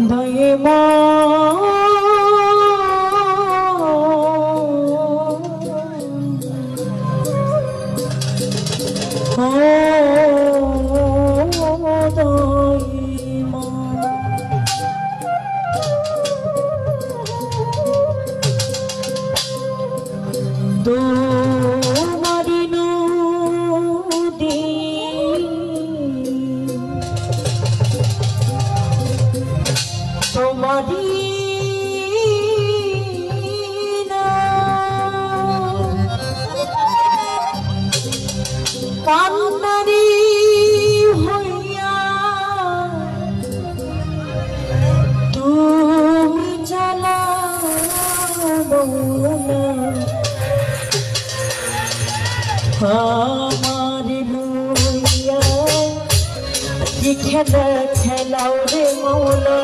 দয়েমা কান্নারি হইয়া তুমি চালাও আমার লইয়া কি খেলা খেলাও রে মৌলা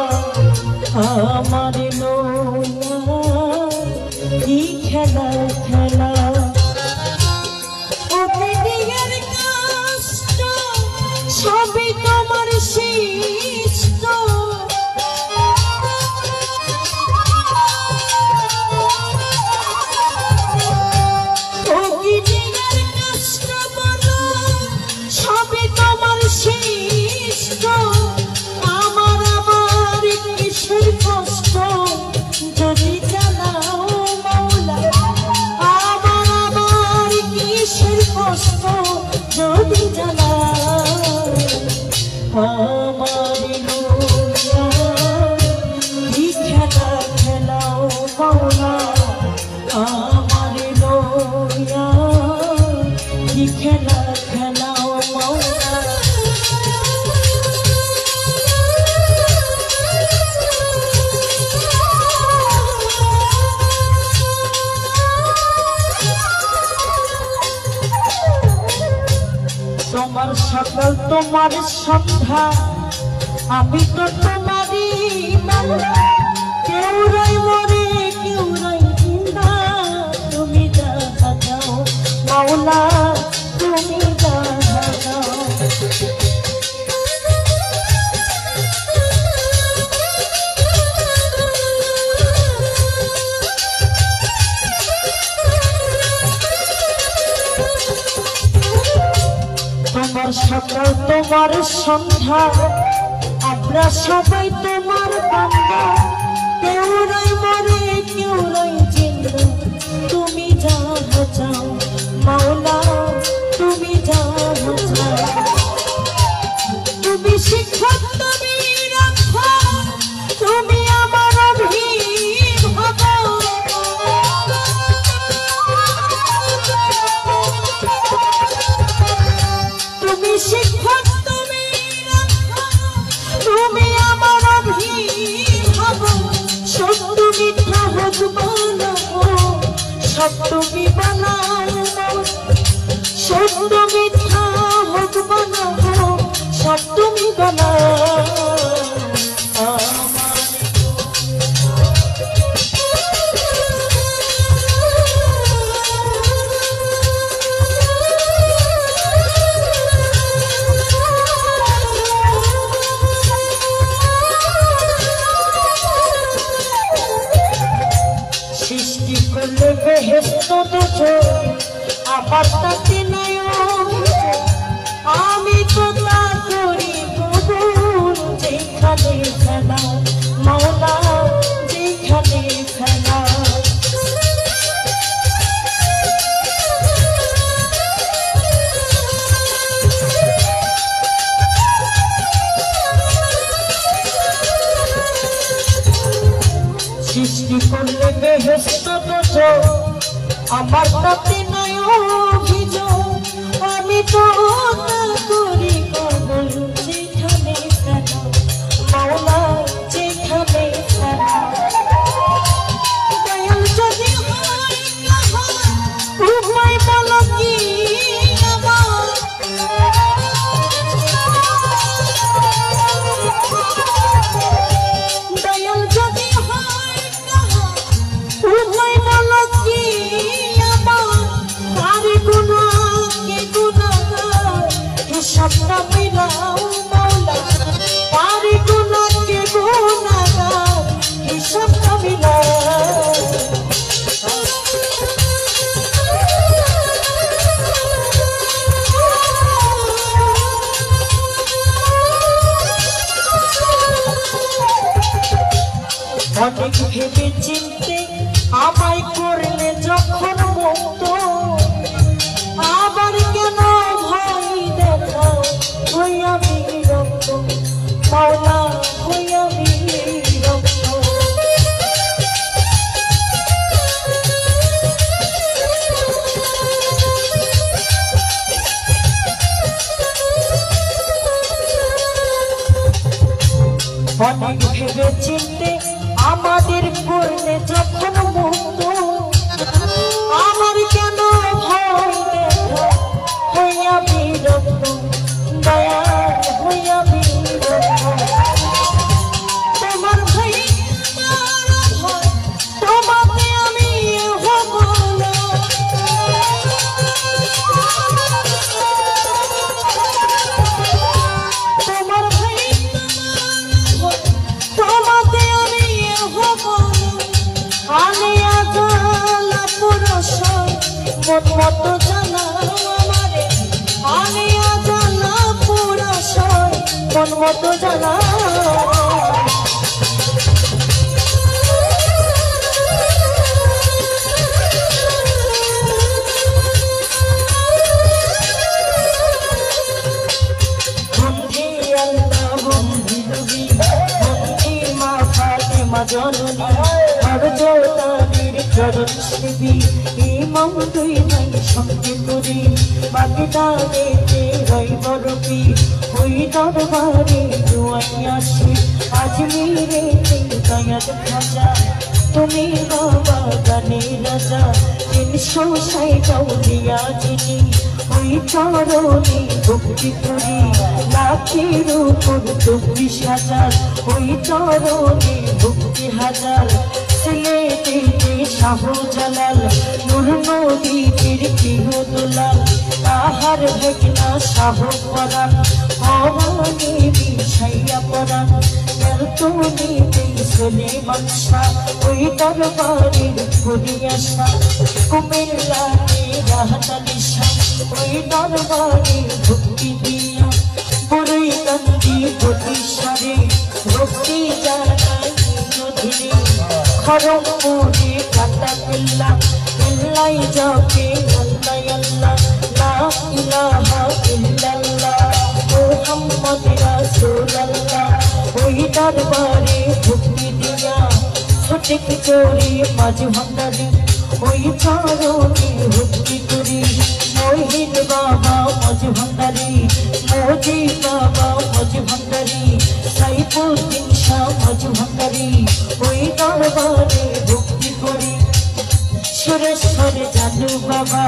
আমার লইয়া কি খেলা খেলা সবই তোমার সৃষ্ট কষ্ট বলো সবই তোমার সৃষ্ট আমার আবার কিসের কষ্ট যদি জানাও মৌলা আমার আবার কিসের কষ্ট যদি জানাও আমার লইয়া কি খেলা খেলাও মৌলা আমার লইয়া কি খেলা খেলাও মৌলা তোমার সকাল তোমার সন্ধ্যা আমি তো তোমারই মাওলা কেউ রই মরে কেউ রই জিন্দা তুমি যাহা যাও মাওলা তুমি যাহা যাও তোমার সকাল তোমার সন্ধ্যা আমরা সবাই তোমার বান্দা কেউ রই মরে কেউ রই জিন্দা তুমি যাহা চাও মাওলা তুমি যাহা চাও তুমি শিক্ষক তুমি রক্ষা তুমি আমার অভিভাবক তুমি শিক্ষক তুমি তুমি আমার অভিভাবক সত্য মিথ্যা হোক বানাও সব তুমি বানাও সত্য মিথ্যা হোক বানাও সব তুমি বানাও সৃষ্টি করলে বেহেশত দুটো আমার তাতে নাই আমি তো তা করি কবুল যেখানে খেলা মাওলা যেখানে খেলা সৃষ্টি করলে বেহেশত দুটো আমার তাতে নাই অভিযোগ আমি তো করি কবুল যেখানে খেলা মাওলা যেখানে খেলা দয়াল যদি হয় উপায় বলো কি আমার দয়াল যদি হয় উপায় বলো কি আমার তার গুনাহ কে গুনাহগার অনেক ভেবে চিনতে আমায় করলে যখন মুক্ত, আবার কেন ভয় দেখাও হইয়া বিরক্ত, মাওলা হইয়া বিরক্ত। অনেক ভেবে চিনতে আমাদের করলে যখন মুক্ত, আমার কেন ভয় দেখা হইয়া বিরক্ত, দয়া হইয়া বিরক্ত। তোমার ভাই ভয় তোমাকে আমি হব না, তোমার ভাই তোমাকে আমি হব না। আলিয়া জালা পুরসয় মন মতো জানা আমারে, আলিয়া জালা পুরসয় মন মতো জানা। বন্ধি আল্লাহ বন্ধি নবী বন্ধি মা ফাতেমা জননী, আর জোতানির চরণ সেবী ইমাম দুই ভাই সঙ্গে করি, বাকি দাঁড়ে রইব রবি ওই দরবারে দুয়াই আসি। আজমিরে দয়াল খাজা তুমি বাবা গানে রাজা, 360 আউলিয়া যিনি ওই চরণে ভক্তি করি, লাখের উপর 24,000 ওই চরণে ভক্তি হাজার। সিলেটে শাহজালাল নূর নবীর প্রিয় দুলাল, তাহার ভেগনা শাহ পরাণ পরাণে মিশাইয়া পরাণ। তুমি সুলেমান শাহ ওই দরবারের ঘুরি আসা, কুমিল্লাতে রাহাতালি শাহ ওই দরবারে ভক্তি দিয়া, বড়ই কান্দি প্রতিসারে ভক্তি জানাই নদীরে। খড়গপুরে কাটা কেল্লা কেল্লাই যাবে আল্লাহ আল্লাহ, লা ইলাহা ইল্লাল্লাহ মুহাম্মদ রাসূলুল্লাহ ওই দরবারে ভক্তি দিয়া। সঠিক চোরি মাঝ ভান্ডারি ওই চরণে ভক্তি করি, মহিন বাবা মাঝ ভান্ডারি মোজি বাবা মাঝ ভান্ডারি, সাইফুদ্দিন শাহ মাঝ ভান্ডারি ওই দরবারে ভক্তি করি। সুরেশ্বর জাদু বাবা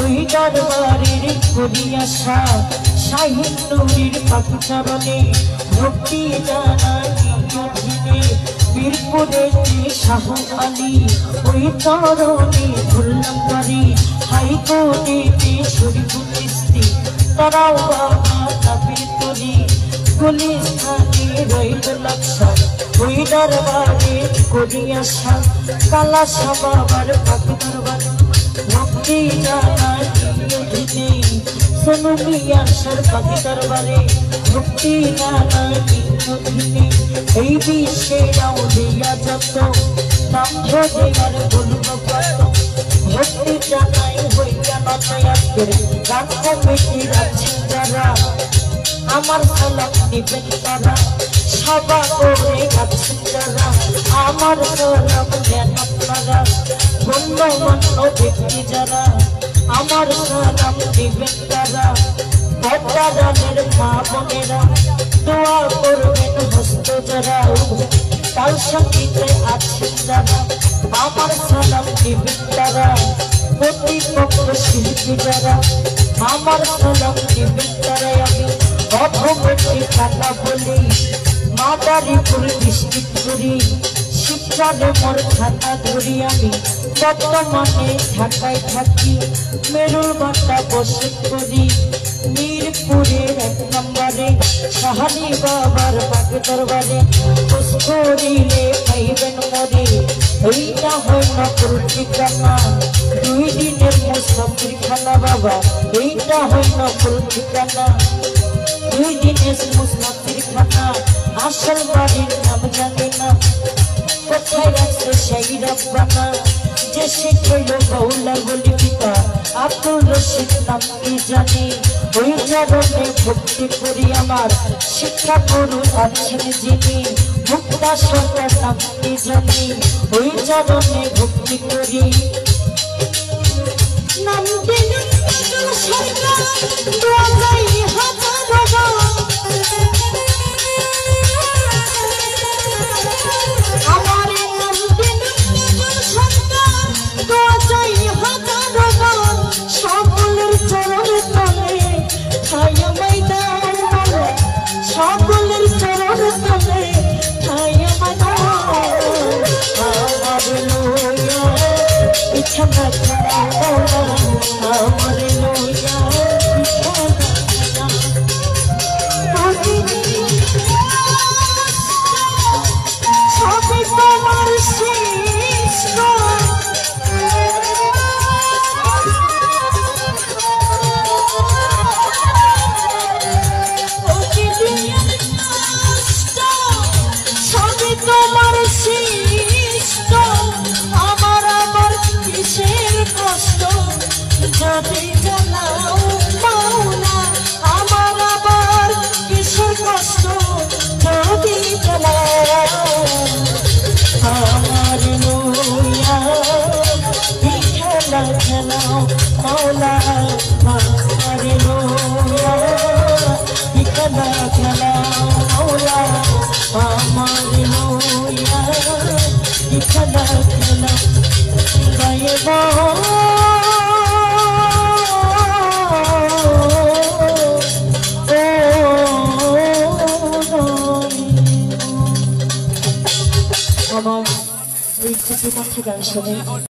ওই দরবারের করি আসা, শাহিন নূরের পাখি চরণে ভক্তি জানাই অধীনে। বীরপুরের শাহ আলী ওই চরণে ধরলাম বাড়ি, হাইকোর্টে শরীফুল ইস্তি তারাও বাবা দাবির করি। গুলিস্তানে রইল লাকসা ওই দরবারে করি আসা, কালা শাহ বাবার পাখি দরবারে ভক্তি জানাই অধীনে। সোনু মিয়া সর পাখি দরবারে ভক্তি জানাই অধীনে। এই বিশ্বের আউলিয়া যত নাম ধরে আর বলব কত, ভক্তি জানাই হইয়া নতয়াতের গান কমিটির আছেন যারা, আমার সালাম দিবেন তারা সভা করে আছেন যারা, আমার সালাম দেন আপনারা গণ্যমান্য ব্যক্তি যারা, আমার সালাম দিবেন তারা। পদ্মারানের মা বোনেরা দোয়া করবেন হস্ত যারা, তার সঙ্গীতে আছেন যারা, আমার সালাম দিবেন তারা। প্রতিপক্ষ শিল্পী যারা, আমার সালাম দিবেন তারা। আমি অভমটি কথা বলি মাদারীপুর ডিস্ট্রিক্ট করি, শিবচরে মোর খাতা ধরি। আমি বর্তমানে ঢাকায় থাকি, মেরুর বাটা বসে করি। মিরপুরের 1 নম্বরে শাহালি বাবার পাক দরবারে, খোঁজ করিলে পাইবেন মরে। এইটা হয় নকল ঠিকানা, 2 দিনের মুসাফির খানা বাবা, এইটা হয় নকল ঠিকানা, 2 দিনের মুসাফির খানা। আসল বাড়ির নাম জানি না, কত কোথায় আছে সেই রব্বানা যে শিখাইল বাউলা বলি পিতা আব্দুল রশিদ নাম কি জানি ওই চরণে ভক্তি করি আমার শিক্ষা গুরু আছেন যিনি মুক্তা সরকার নাম কি জানি ওই চরণে ভক্তি করি নাম দিল সরকার দোয়া যাই হাজার সকলের চরণ তলে আমার লইয়া বিছানা আমার লইয়া সবে তোমার শিষ্ট তোমার শিষ্ট আমার আবার কিসের কষ্ট যদি জানাও মাওলা আমার আবার কিসের কষ্ট যদি জানাও আমার লইয়া খেলা খেলাও মাওলা আমার লইয়া খেলা খেলাও মাওলা আমার লইয়া খেলা খেলা গাইব আমার এই খুশি গান শুনে